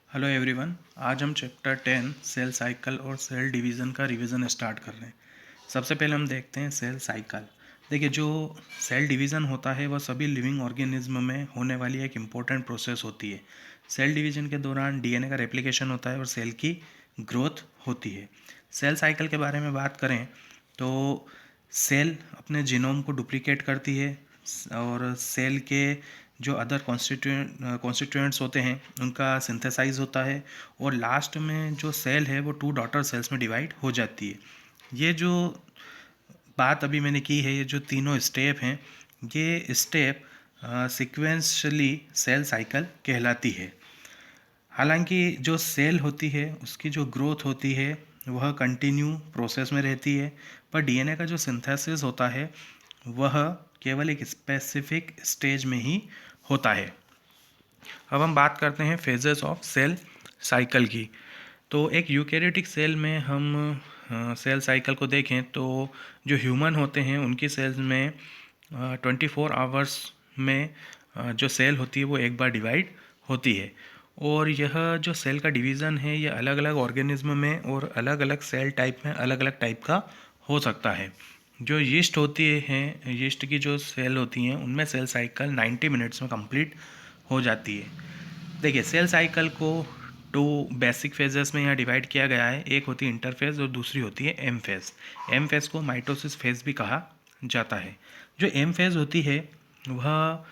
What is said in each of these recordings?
Hello everyone. आज हम chapter 10 cell cycle और सेल डिवीज़न का रिवीजन स्टार्ट कर रहे हैं। सबसे पहले हम देखते हैं सेल साइकिल। देखिए, जो सेल डिवीज़न होता है वह सभी लिविंग ऑर्गेनिज्म में होने वाली एक इम्पोर्टेंट प्रोसेस होती है। सेल डिवीज़न के दौरान डीएनए का रेप्लिकेशन होता है और सेल की ग्रोथ होती है। सेल साइकिल के बारे में बात करें तो सेल अपने जीनोम को डुप्लीकेट करती है और सेल के जो अदर कॉन्स्टिट्यूएंट्स होते हैं उनका सिंथेसाइज होता है और लास्ट में जो सेल है वो 2 डॉटर सेल्स में डिवाइड हो जाती है। ये जो बात अभी मैंने की है, ये जो तीनों स्टेप हैं, ये स्टेप सिक्वेंशली सेल साइकिल कहलाती है। हालांकि जो सेल होती है उसकी जो ग्रोथ होती है वह कंटिन्यू प्रोसेस में रहती है, पर डीएनए का जो सिंथेसिस होता है वह केवल एक स्पेसिफिक स्टेज में ही होता है। अब हम बात करते हैं फेजेस ऑफ सेल साइकिल की। तो एक यूकेरियोटिक सेल में हम सेल साइकिल को देखें तो जो ह्यूमन होते हैं उनकी सेल्स में 24 आवर्स में जो सेल होती है वो एक बार डिवाइड होती है। और यह जो सेल का डिवीज़न है ये अलग अलग ऑर्गेनिज्म में और अलग अलग सेल टाइप में अलग अलग टाइप का हो सकता है। जो यीस्ट होती है, यीस्ट की जो सेल होती हैं उनमें सेल साइकिल 90 मिनट्स में कंप्लीट हो जाती है। देखिए, सेल साइकिल को 2 बेसिक फेजेस में यहाँ डिवाइड किया गया है। एक होती है इंटरफेज और दूसरी होती है एम फेज। एम फेज को माइटोसिस फेज भी कहा जाता है। जो एम फेज होती है वह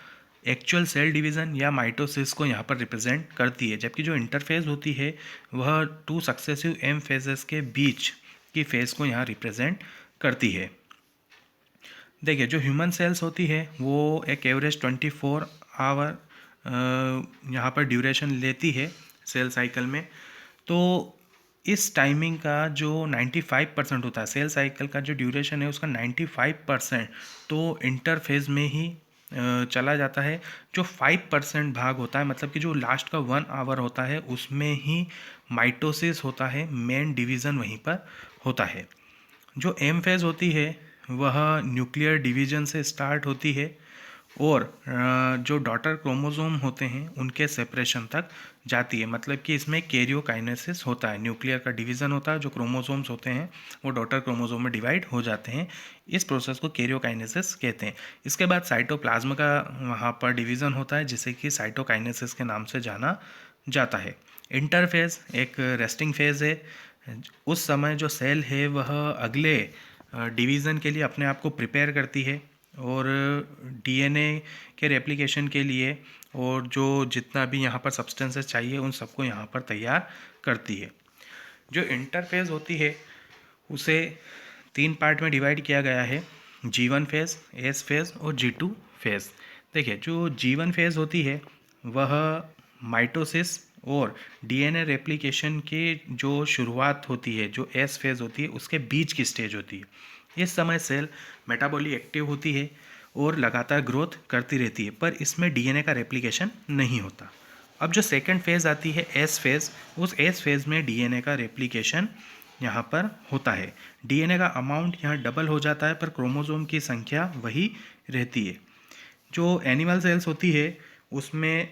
एक्चुअल सेल डिवीज़न या माइटोसिस को यहाँ पर रिप्रेजेंट करती है, जबकि जो इंटरफेज होती है वह 2 सक्सेसिव एम फेजेस के बीच की फेज को यहाँ रिप्रेजेंट करती है। देखिए, जो ह्यूमन सेल्स होती है वो एक एवरेज 24 आवर यहाँ पर ड्यूरेशन लेती है सेल साइकिल में। तो इस टाइमिंग का जो 95% होता है, सेल साइकिल का जो ड्यूरेशन है उसका 95% तो इंटरफेज में ही चला जाता है। जो 5% भाग होता है, मतलब कि जो लास्ट का 1 आवर होता है, उसमें ही माइटोसिस होता है, मेन डिवीज़न वहीं पर होता है। जो एम फेज होती है वह न्यूक्लियर डिवीजन से स्टार्ट होती है और जो डॉटर क्रोमोसोम होते हैं उनके सेपरेशन तक जाती है। मतलब कि इसमें कैरियोकाइनेसिस होता है, न्यूक्लियर का डिवीज़न होता है, जो क्रोमोसोम्स होते हैं वो डॉटर क्रोमोसोम में डिवाइड हो जाते हैं। इस प्रोसेस को कैरियोकाइनेसिस कहते हैं। इसके बाद साइटोप्लाज्म का वहाँ पर डिवीज़न होता है जिसे कि साइटोकाइनेसिस के नाम से जाना जाता है। इंटरफेज एक रेस्टिंग फेज है। उस समय जो सेल है वह अगले डिवीज़न के लिए अपने आप को प्रिपेयर करती है और डीएनए के रेप्लिकेशन के लिए और जो जितना भी यहाँ पर सब्सटेंसेस चाहिए उन सबको यहाँ पर तैयार करती है। जो इंटरफेज होती है उसे 3 पार्ट में डिवाइड किया गया है, G1 फेज़, एस फेज़ और G2 फेज़। देखिए, जो G1 फेज़ होती है वह माइटोसिस और डीएनए रेप्लिकेशन के जो शुरुआत होती है, जो एस फेज़ होती है उसके बीच की स्टेज होती है। इस समय सेल मेटाबॉली एक्टिव होती है और लगातार ग्रोथ करती रहती है, पर इसमें डीएनए का रेप्लिकेशन नहीं होता। अब जो सेकंड फेज़ आती है एस फेज़, उस एस फेज़ में डीएनए का रेप्लिकेशन यहाँ पर होता है। डीएनए का अमाउंट यहाँ डबल हो जाता है पर क्रोमोसोम की संख्या वही रहती है। जो एनिमल सेल्स होती है उसमें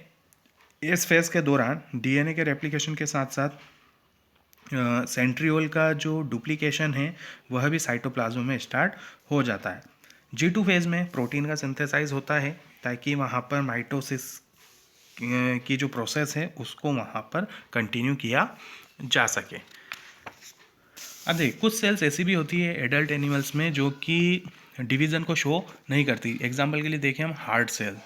इस फेज़ के दौरान डीएनए के रेप्लिकेशन के साथ साथ सेंट्रियोल का जो डुप्लीकेशन है वह भी साइटोप्लाज्म में स्टार्ट हो जाता है। G2 फेज़ में प्रोटीन का सिंथेसाइज होता है ताकि वहाँ पर माइटोसिस की जो प्रोसेस है उसको वहाँ पर कंटिन्यू किया जा सके। अब देखिए, कुछ सेल्स ऐसी भी होती है एडल्ट एनिमल्स में जो कि डिवीज़न को शो नहीं करती। एग्जांपल के लिए देखें हम हार्ट सेल,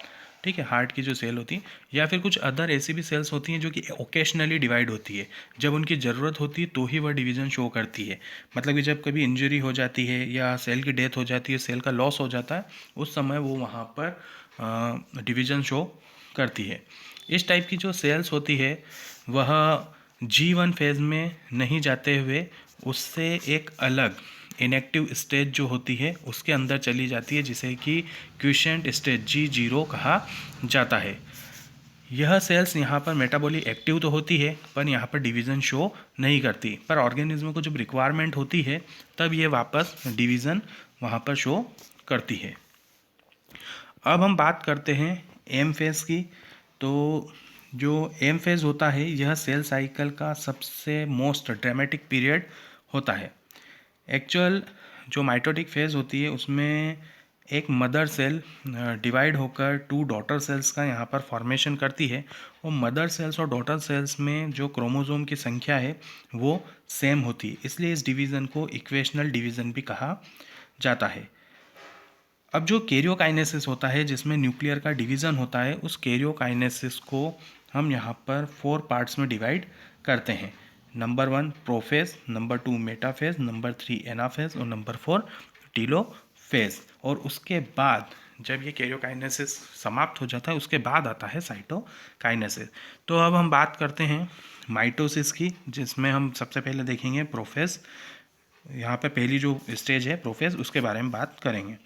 ठीक है, हार्ट की जो सेल होती है, या फिर कुछ अदर ऐसी भी सेल्स होती हैं जो कि ओकेशनली डिवाइड होती है। जब उनकी ज़रूरत होती है तो ही वह डिवीज़न शो करती है। मतलब कि जब कभी इंजरी हो जाती है या सेल की डेथ हो जाती है, सेल का लॉस हो जाता है, उस समय वो वहाँ पर डिवीज़न शो करती है। इस टाइप की जो सेल्स होती है वह G1 फेज़ में नहीं जाते हुए उससे एक अलग इनएक्टिव स्टेज जो होती है उसके अंदर चली जाती है, जिसे कि क्विसेंट स्टेज G0 कहा जाता है। यह सेल्स यहाँ पर मेटाबॉली एक्टिव तो होती है पर यहाँ पर डिवीज़न शो नहीं करती, पर ऑर्गेनिज्म को जब रिक्वायरमेंट होती है तब ये वापस डिवीज़न वहाँ पर शो करती है। अब हम बात करते हैं एम फेज़ की। तो जो एम फेज़ होता है यह सेल साइकिल का सबसे मोस्ट ड्रामेटिक पीरियड होता है। एक्चुअल जो माइटोटिक फेज़ होती है उसमें एक मदर सेल डिवाइड होकर टू डॉटर सेल्स का यहाँ पर फॉर्मेशन करती है, और मदर सेल्स और डॉटर सेल्स में जो क्रोमोसोम की संख्या है वो सेम होती है, इसलिए इस डिवीज़न को इक्वेशनल डिवीज़न भी कहा जाता है। अब जो कैरियोकाइनेसिस होता है जिसमें न्यूक्लियर का डिवीज़न होता है, उस कैरियोकाइनेसिस को हम यहाँ पर 4 पार्ट्स में डिवाइड करते हैं। Number 1 prophase, number 2 metaphase, number 3 anaphase और नंबर 4 टीलोफेज। और उसके बाद जब ये कैरियोकाइनेसिस समाप्त हो जाता है उसके बाद आता है साइटोकाइनेसिस। तो अब हम बात करते हैं माइटोसिस की, जिसमें हम सबसे पहले देखेंगे प्रोफेज। यहाँ पे पहली जो स्टेज है प्रोफेज, उसके बारे में बात करेंगे।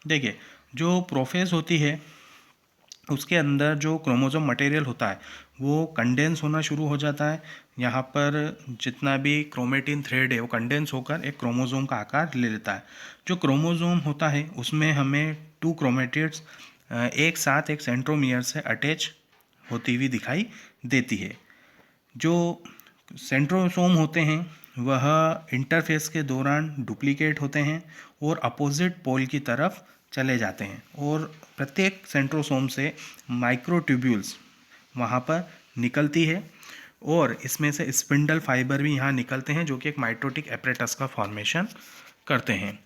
देखिए, जो प्रोफेज होती है उसके अंदर जो क्रोमोसोम मटेरियल होता है वो कंडेंस होना शुरू हो जाता है। यहाँ पर जितना भी क्रोमेटिन थ्रेड है वो कंडेंस होकर एक क्रोमोसोम का आकार ले लेता है। जो क्रोमोसोम होता है उसमें हमें 2 क्रोमेटिड्स एक साथ एक सेंट्रोमियर से अटैच होती हुई दिखाई देती है। जो सेंट्रोसोम होते हैं वह इंटरफेस के दौरान डुप्लीकेट होते हैं और अपोजिट पोल की तरफ चले जाते हैं, और प्रत्येक सेंट्रोसोम से माइक्रोट्यूब्यूल्स वहाँ पर निकलती है, और इसमें से स्पिंडल फाइबर भी यहाँ निकलते हैं जो कि एक माइटोटिक एपरेटस का फॉर्मेशन करते हैं।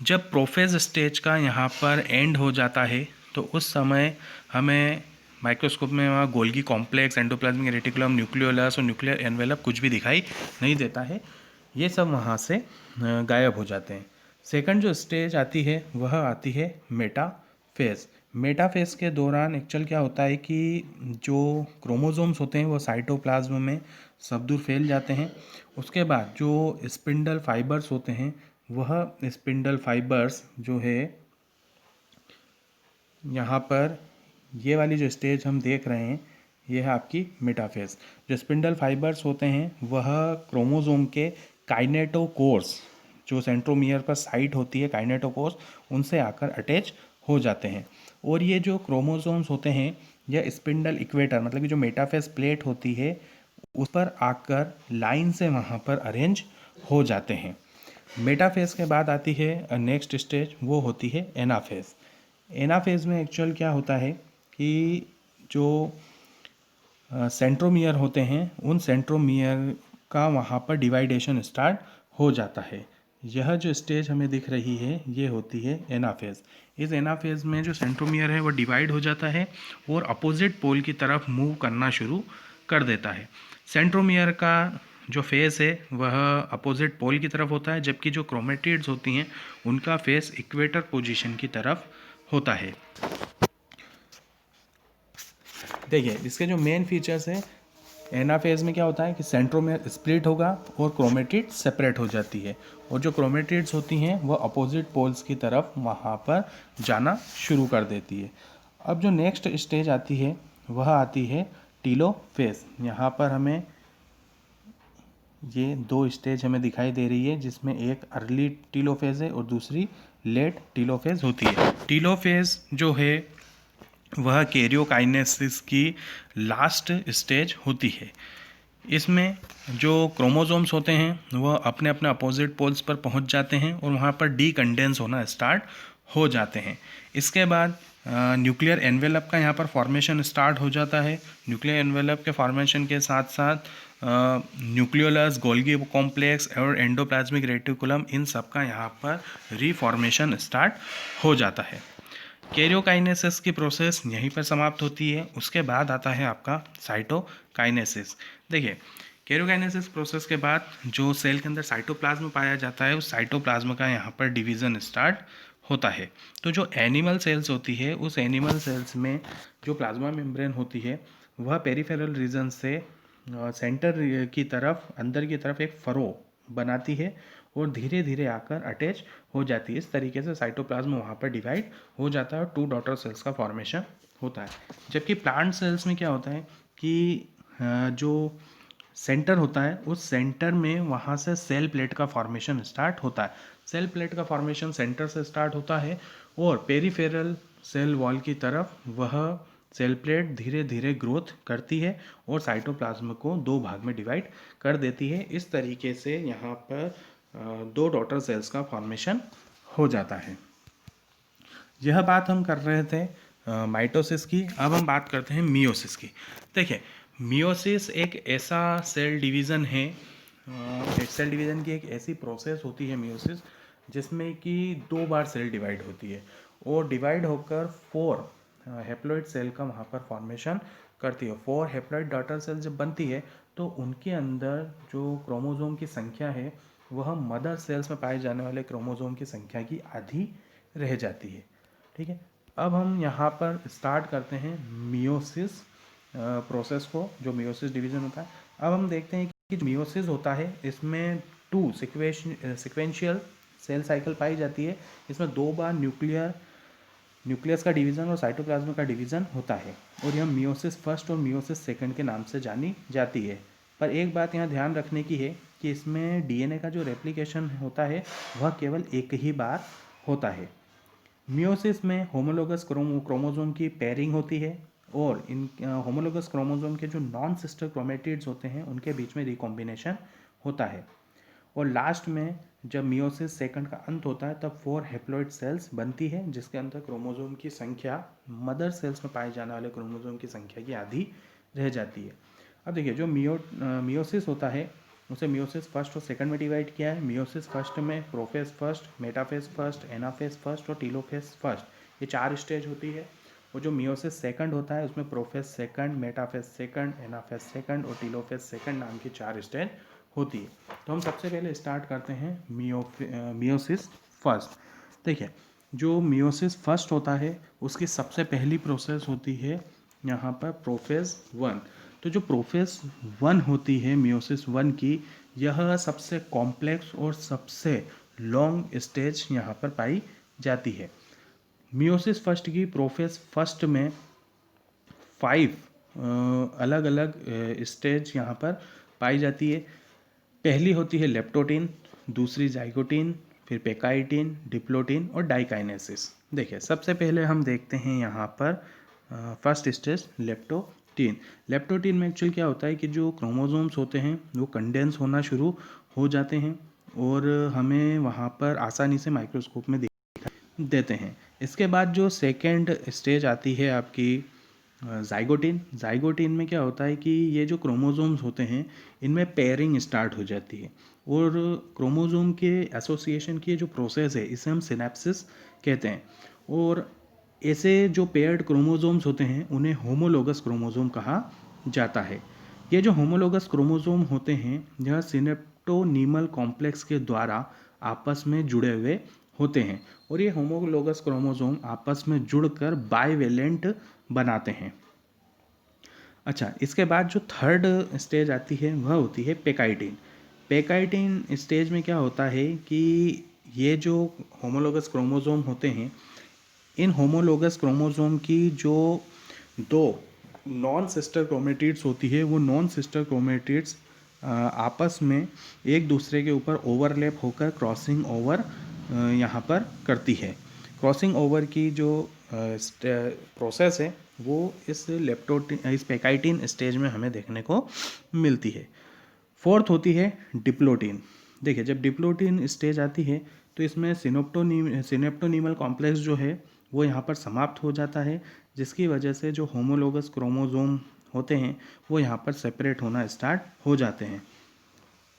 जब प्रोफेज स्टेज का यहाँ पर एंड हो जाता है तो उस समय हमें माइक्रोस्कोप में वहाँ Golgi complex, endoplasmic reticulum, nucleolus और न्यूक्लियर एनवेलप कुछ भी दिखाई नहीं देता है। ये सब वहाँ से गायब हो जाते हैं। सेकंड जो स्टेज आती है वह आती है मेटाफेज। मेटाफेज के दौरान एक्चुअल क्या होता है कि जो क्रोमोसोम्स होते हैं वो साइटोप्लाज्म में सब दूर फैल जाते हैं। उसके बाद जो स्पिंडल फाइबर्स होते हैं वह स्पिंडल फाइबर्स जो है यहाँ पर ये वाली जो स्टेज हम देख रहे हैं ये है आपकी मेटाफेज। जो स्पिंडल फाइबर्स होते हैं वह क्रोमोसोम के काइनेटोकोर्स, जो सेंट्रोमियर पर साइट होती है काइनेटोकोर्स, उनसे आकर अटैच हो जाते हैं। और ये जो क्रोमोसोम्स होते हैं यह स्पिंडल इक्वेटर मतलब कि जो मेटाफेज प्लेट होती है उस पर आकर लाइन से वहाँ पर अरेंज हो जाते हैं। मेटाफेज के बाद आती है नेक्स्ट स्टेज, वो होती है एनाफेज। एनाफेज में एक्चुअल क्या होता है कि जो सेंट्रोमियर होते हैं उन सेंट्रोमियर का वहाँ पर डिवाइडेशन स्टार्ट हो जाता है। यह जो स्टेज हमें दिख रही है ये होती है एनाफेज। इस एनाफेज में जो सेंट्रोमियर है वो डिवाइड हो जाता है और अपोजिट पोल की तरफ मूव करना शुरू कर देता है। सेंट्रोमियर का जो फेस है वह अपोजिट पोल की तरफ होता है, जबकि जो क्रोमेटिड्स होती हैं उनका फेस इक्वेटर पोजीशन की तरफ होता है। देखिए, इसके जो मेन फीचर्स है, एनाफेज में क्या होता है कि सेंट्रोमियर स्प्लिट होगा और क्रोमेटिड सेपरेट हो जाती है, और जो क्रोमेटिड्स होती हैं वह अपोजिट पोल्स की तरफ वहाँ पर जाना शुरू कर देती है। अब जो नेक्स्ट स्टेज आती है वह आती है टीलोफेज। यहाँ पर हमें ये 2 स्टेज हमें दिखाई दे रही है, जिसमें एक अर्ली टीलोफेज है और दूसरी लेट टीलोफेज होती है। टीलोफेज जो है वह कैरियोकाइनेसिस की लास्ट स्टेज होती है। इसमें जो क्रोमोसोम्स होते हैं वह अपने अपने अपोजिट पोल्स पर पहुंच जाते हैं और वहां पर डीकंडेंस होना स्टार्ट हो जाते हैं। इसके बाद न्यूक्लियर एनवेलप का यहाँ पर फॉर्मेशन स्टार्ट हो जाता है। न्यूक्लियर एनवेलप के फॉर्मेशन के साथ साथ न्यूक्लियोलस, गोल्गी कॉम्प्लेक्स और एंडोप्लाज्मिक रेटिकुलम, इन सब का यहाँ पर रीफॉर्मेशन स्टार्ट हो जाता है। कैरियोकाइनेसिस की प्रोसेस यहीं पर समाप्त होती है। उसके बाद आता है आपका साइटोकाइनेसिस। देखिए, कैरियोकाइनेसिस प्रोसेस के बाद जो सेल के अंदर साइटोप्लाज्म पाया जाता है उस साइटोप्लाज्म का यहाँ पर डिवीज़न स्टार्ट होता है। तो जो एनिमल सेल्स होती है उस एनिमल सेल्स में जो प्लाज्मा मेम्ब्रेन होती है वह पेरिफेरल रीजन से सेंटर की तरफ, अंदर की तरफ एक फरो बनाती है और धीरे धीरे आकर अटैच हो जाती है। इस तरीके से साइटोप्लाज्म वहाँ पर डिवाइड हो जाता है और 2 डॉटर सेल्स का फॉर्मेशन होता है। जबकि प्लांट सेल्स में क्या होता है कि जो सेंटर होता है उस सेंटर में वहाँ से सेल प्लेट का फॉर्मेशन स्टार्ट होता है। सेल प्लेट का फॉर्मेशन सेंटर से स्टार्ट होता है और पेरिफेरल सेल वॉल की तरफ वह सेल प्लेट धीरे धीरे ग्रोथ करती है और साइटोप्लाज्म को दो भाग में डिवाइड कर देती है। इस तरीके से यहाँ पर दो डॉटर सेल्स का फॉर्मेशन हो जाता है। यह बात हम कर रहे थे माइटोसिस की। अब हम बात करते हैं मियोसिस की। देखिए, मियोसिस एक ऐसा सेल डिवीज़न है, एक सेल डिवीज़न की एक ऐसी प्रोसेस होती है मियोसिस, जिसमें कि दो बार सेल डिवाइड होती है और डिवाइड होकर 4 हेप्लॉइड सेल का वहाँ पर फॉर्मेशन करती है। 4 हेप्लॉइड डॉटर सेल जब बनती है तो उनके अंदर जो क्रोमोसोम की संख्या है वह मदर सेल्स में पाए जाने वाले क्रोमोसोम की संख्या की आधी रह जाती है। ठीक है, अब हम यहाँ पर स्टार्ट करते हैं मियोसिस प्रोसेस को, जो मियोसिस डिवीज़न होता है। अब हम देखते हैं कि मियोसिस होता है, इसमें 2 सिक्वेंशियल सेल साइकिल पाई जाती है। इसमें 2 बार न्यूक्लियस का डिवीज़न और साइटोप्लाज्म का डिवीज़न होता है और यह मियोसिस फर्स्ट और मियोसिस सेकंड के नाम से जानी जाती है। पर एक बात यहाँ ध्यान रखने की है कि इसमें डीएनए का जो रेप्लिकेशन होता है वह केवल एक ही बार होता है। मियोसिस में होमोलोगस क्रोमोसोम की पेयरिंग होती है और इन होमोलोगस क्रोमोसोम के जो नॉन सिस्टर क्रोमेटिड्स होते हैं उनके बीच में रिकॉम्बिनेशन होता है और लास्ट में जब मियोसिस सेकंड का अंत होता है तब 4 हेप्लॉइड सेल्स बनती है, जिसके अंदर क्रोमोसोम की संख्या मदर सेल्स में पाए जाने वाले क्रोमोसोम की संख्या की आधी रह जाती है। अब देखिए, जो मियोसिस होता है उसे मियोसिस फर्स्ट और सेकंड में डिवाइड किया है। मियोसिस फर्स्ट में prophase first, metaphase first, anaphase first और टीलोफेज फर्स्ट, ये 4 स्टेज होती है। और जो मियोसिस सेकंड होता है उसमें prophase second, metaphase second, anaphase second और टीलोफेज सेकंड नाम की 4 स्टेज होती है। तो हम सबसे पहले स्टार्ट करते हैं मियोसिस फर्स्ट। देखिए, जो मियोसिस फर्स्ट होता है उसकी सबसे पहली प्रोसेस होती है यहाँ पर प्रोफेज 1। तो जो प्रोफेज 1 होती है मियोसिस 1 की, यह सबसे कॉम्प्लेक्स और सबसे लॉन्ग स्टेज यहाँ पर पाई जाती है। मियोसिस फर्स्ट की प्रोफेज फर्स्ट में 5 अलग अलग स्टेज यहाँ पर पाई जाती है। पहली होती है लेप्टोटीन, दूसरी जाइगोटीन, फिर पेकाइटिन, डिप्लोटीन और डाइकाइनेसिस। देखिए, सबसे पहले हम देखते हैं यहाँ पर फर्स्ट स्टेज लेप्टोटीन। लेप्टोटीन में एक्चुअली क्या होता है कि जो क्रोमोसोम्स होते हैं वो कंडेंस होना शुरू हो जाते हैं और हमें वहाँ पर आसानी से माइक्रोस्कोप में देते हैं। इसके बाद जो सेकेंड स्टेज आती है आपकी जाइगोटीन। जाइगोटीन में क्या होता है कि ये जो क्रोमोसोम्स होते हैं इनमें पेयरिंग स्टार्ट हो जाती है और क्रोमोसोम के एसोसिएशन की जो प्रोसेस है इसे हम सिनेप्सिस कहते हैं। और ऐसे जो पेयर्ड क्रोमोसोम्स होते हैं उन्हें होमोलोगस क्रोमोसोम कहा जाता है। ये जो होमोलोगस क्रोमोसोम होते हैं यह सिनेप्टोनीमल कॉम्प्लेक्स के द्वारा आपस में जुड़े हुए होते हैं और ये होमोलोगस क्रोमोसोम आपस में जुड़कर बाइवेलेंट बनाते हैं। अच्छा, इसके बाद जो थर्ड स्टेज आती है वह होती है पेकाइटिन। पेकाइटिन स्टेज में क्या होता है कि ये जो होमोलोगस क्रोमोसोम होते हैं इन होमोलोगस क्रोमोसोम की जो दो नॉन सिस्टर क्रोमेटिड्स होती है वो नॉन सिस्टर क्रोमेटिड्स आपस में एक दूसरे के ऊपर ओवरलैप होकर क्रॉसिंग ओवर यहाँ पर करती है। क्रॉसिंग ओवर की जो प्रोसेस है वो इस पेकाइटिन स्टेज में हमें देखने को मिलती है। फोर्थ होती है डिप्लोटीन। देखिए, जब डिप्लोटीन स्टेज आती है तो इसमें सिनेप्टोनीमल कॉम्प्लेक्स जो है वो यहाँ पर समाप्त हो जाता है, जिसकी वजह से जो होमोलोगस क्रोमोसोम होते हैं वो यहाँ पर सेपरेट होना स्टार्ट हो जाते हैं।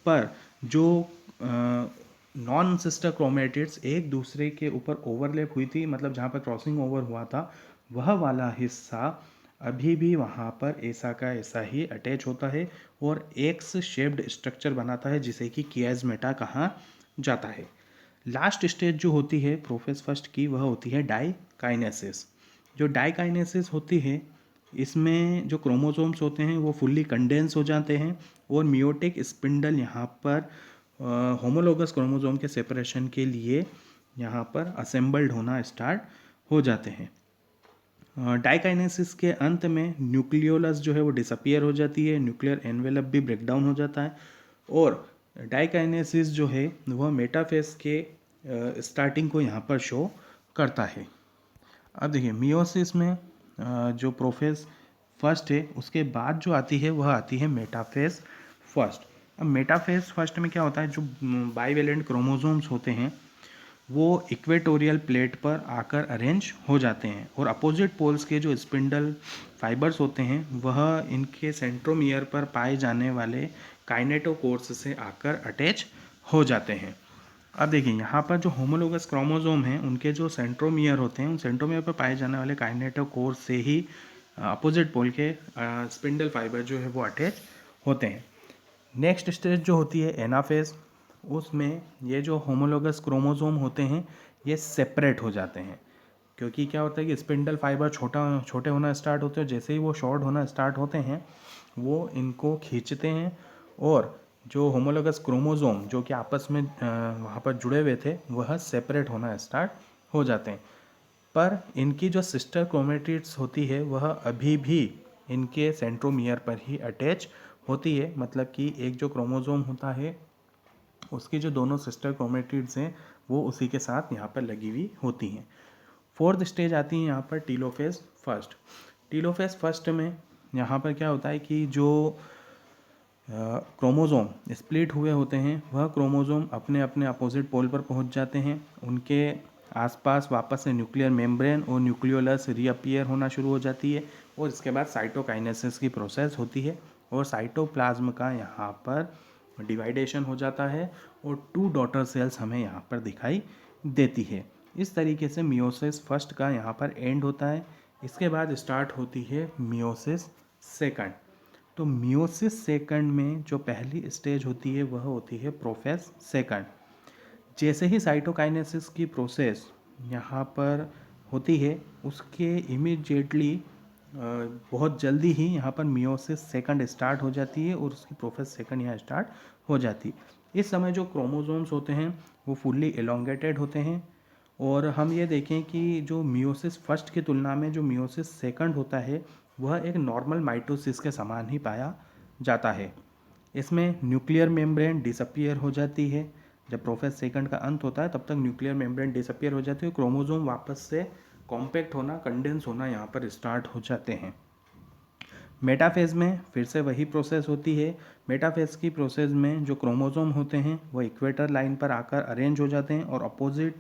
पर जो नॉन सिस्टर क्रोमेटिड्स एक दूसरे के ऊपर ओवरलैप हुई थी, मतलब जहाँ पर क्रॉसिंग ओवर हुआ था, वह वाला हिस्सा अभी भी वहाँ पर ऐसा का ऐसा ही अटैच होता है और एक्स शेप्ड स्ट्रक्चर बनाता है जिसे कि कियाज्मेटा कहा जाता है। लास्ट स्टेज जो होती है प्रोफेज फर्स्ट की वह होती है डाइकाइनेसिस। जो डाइकाइनेसिस होती है इसमें जो क्रोमोसोम्स होते हैं वो फुल्ली कंडेंस हो जाते हैं और मियोटिक स्पिंडल यहाँ पर होमोलोगस क्रोमोसोम के सेपरेशन के लिए यहाँ पर असेंबल्ड होना स्टार्ट हो जाते हैं। डाइकाइनेसिस के अंत में न्यूक्लियोलस जो है वो डिसअपियर हो जाती है, न्यूक्लियर एनवेलप भी ब्रेक डाउन हो जाता है और डाइकाइनेसिस जो है वह मेटाफेज के स्टार्टिंग को यहाँ पर शो करता है। अब देखिए, मियोसिस में जो प्रोफेज फर्स्ट है उसके बाद जो आती है वह आती है मेटाफेज फर्स्ट। अब मेटाफेज फर्स्ट में क्या होता है, जो बाइवेलेंट क्रोमोसोम्स होते हैं वो इक्वेटोरियल प्लेट पर आकर अरेंज हो जाते हैं और अपोजिट पोल्स के जो स्पिंडल फाइबर्स होते हैं वह इनके सेंट्रोमियर पर पाए जाने वाले काइनेटोकोर्स से आकर अटैच हो जाते हैं। अब देखिए यहाँ पर जो होमोलोगस क्रोमोसोम हैं उनके जो सेंट्रोमियर होते हैं उन सेंट्रोमियर पर पाए जाने वाले काइनेटोकोर्स से ही अपोजिट पोल के स्पिंडल फाइबर जो है वो अटैच होते हैं। नेक्स्ट स्टेज जो होती है एनाफेज, उसमें ये जो होमोलोगस क्रोमोसोम होते हैं ये सेपरेट हो जाते हैं, क्योंकि क्या होता है कि स्पिंडल फाइबर छोटे होना स्टार्ट होते हैं। जैसे ही वो शॉर्ट होना स्टार्ट होते हैं वो इनको खींचते हैं और जो होमोलोगस क्रोमोसोम जो कि आपस में वहाँ पर जुड़े हुए थे वह सेपरेट होना स्टार्ट हो जाते हैं। पर इनकी जो सिस्टर क्रोमेटिड्स होती है वह अभी भी इनके सेंट्रोमियर पर ही अटैच होती है, मतलब कि एक जो क्रोमोसोम होता है उसकी जो दोनों सिस्टर क्रोमेटिड्स हैं वो उसी के साथ यहाँ पर लगी हुई होती हैं। फोर्थ स्टेज आती है यहाँ पर टीलोफेज फर्स्ट। टीलोफेज फर्स्ट में यहाँ पर क्या होता है कि जो क्रोमोसोम स्प्लिट हुए होते हैं वह क्रोमोसोम अपने अपने अपोजिट पोल पर पहुँच जाते हैं। उनके आसपास वापस से न्यूक्लियर मेम्ब्रेन और न्यूक्लियोलस रीअपियर होना शुरू हो जाती है और इसके बाद साइटोकाइनेसिस की प्रोसेस होती है और साइटोप्लाज्म का यहाँ पर डिवाइडेशन हो जाता है और 2 डॉटर सेल्स हमें यहाँ पर दिखाई देती है। इस तरीके से मियोसिस फर्स्ट का यहाँ पर एंड होता है। इसके बाद स्टार्ट होती है मियोसिस सेकंड। तो मियोसिस सेकंड में जो पहली स्टेज होती है वह होती है प्रोफेज सेकंड। जैसे ही साइटोकाइनेसिस की प्रोसेस यहाँ पर होती है उसके इमीडिएटली बहुत जल्दी ही यहाँ पर मियोसिस सेकंड स्टार्ट हो जाती है और उसकी प्रोफेज सेकंड यहाँ स्टार्ट हो जाती है। इस समय जो क्रोमोसोम्स होते हैं वो फुल्ली एलोंगेटेड होते हैं और हम ये देखें कि जो मियोसिस फर्स्ट की तुलना में जो मियोसिस सेकंड होता है वह एक नॉर्मल माइटोसिस के समान ही पाया जाता है। इसमें न्यूक्लियर मेम्ब्रेन डिसअपियर हो जाती है। जब प्रोफेज सेकंड का अंत होता है तब तक न्यूक्लियर मेम्ब्रेन डिसअपियर हो जाती है, क्रोमोसोम वापस से कॉम्पैक्ट होना, कंडेंस होना यहाँ पर स्टार्ट हो जाते हैं। मेटाफेज में फिर से वही प्रोसेस होती है। मेटाफेज की प्रोसेस में जो क्रोमोसोम होते हैं वो इक्वेटर लाइन पर आकर अरेंज हो जाते हैं और अपोजिट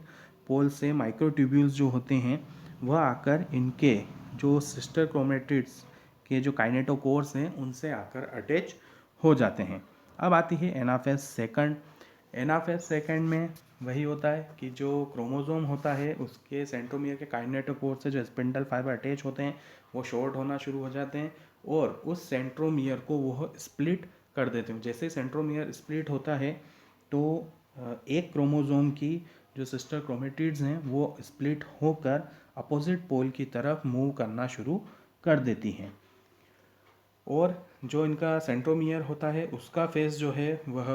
पोल से माइक्रोट्यूब्यूल्स जो होते हैं वह आकर इनके जो सिस्टर क्रोमेटिड्स के जो काइनेटोकोर्स हैं उनसे आकर अटैच हो जाते हैं। अब आती है एनाफेज सेकंड। एनाफेज सेकंड में वही होता है कि जो क्रोमोसोम होता है उसके सेंट्रोमियर के काइनेटोकोर से जो स्पिंडल फाइबर अटैच होते हैं वो शॉर्ट होना शुरू हो जाते हैं और उस सेंट्रोमियर को वो स्प्लिट कर देते हैं। जैसे सेंट्रोमियर स्प्लिट होता है तो एक क्रोमोसोम की जो सिस्टर क्रोमेटिड्स हैं वो स्प्लिट होकर अपोजिट पोल की तरफ मूव करना शुरू कर देती हैं और जो इनका सेंट्रोमियर होता है उसका फेस जो है वह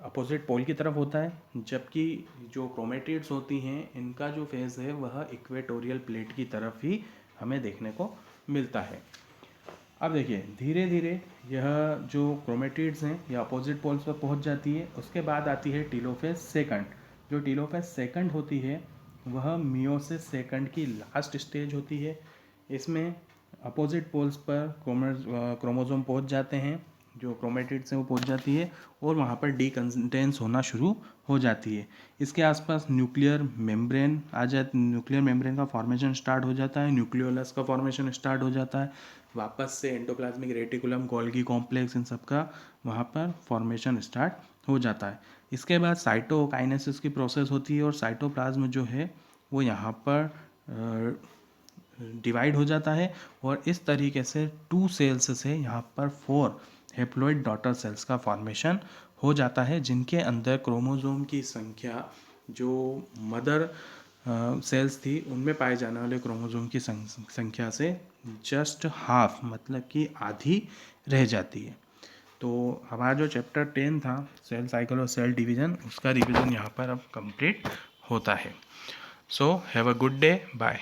अपोजिट पोल की तरफ होता है, जबकि जो क्रोमेटिड्स होती हैं इनका जो फेस है वह इक्वेटोरियल प्लेट की तरफ ही हमें देखने को मिलता है। अब देखिए धीरे धीरे यह जो क्रोमेटिड्स हैं यह अपोजिट पोल्स पर पहुंच जाती है। उसके बाद आती है टीलोफेज सेकंड। जो टीलोफेज सेकंड होती है वह मियोसिस सेकंड की लास्ट स्टेज होती है। इसमें अपोजिट पोल्स पर क्रोमोसोम पहुंच जाते हैं, जो क्रोमेटिड्स हैं वो पहुंच जाती है और वहाँ पर डीकंडेंस होना शुरू हो जाती है। इसके आसपास न्यूक्लियर मेम्ब्रेन आ जाती, न्यूक्लियर मेम्ब्रेन का फॉर्मेशन स्टार्ट हो जाता है, न्यूक्लियोलस का फॉर्मेशन स्टार्ट हो जाता है, वापस से एंडोप्लाज्मिक रेटिकुलम, गोल्गी कॉम्प्लेक्स, इन सब का वहाँ पर फॉर्मेशन स्टार्ट हो जाता है। इसके बाद साइटोकाइनेसिस की प्रोसेस होती है और साइटोप्लाज्म जो है वो यहाँ पर डिवाइड हो जाता है और इस तरीके से 2 सेल्स से यहाँ पर 4 हेप्लॉइड डॉटर सेल्स का फॉर्मेशन हो जाता है, जिनके अंदर क्रोमोसोम की संख्या जो मदर सेल्स थी उनमें पाए जाने वाले क्रोमोसोम की संख्या से जस्ट हाफ, मतलब कि आधी रह जाती है। तो हमारा जो चैप्टर 10 था सेल साइकिल और सेल डिवीज़न, उसका रिवीजन यहाँ पर अब कंप्लीट होता है। So have a good day, bye.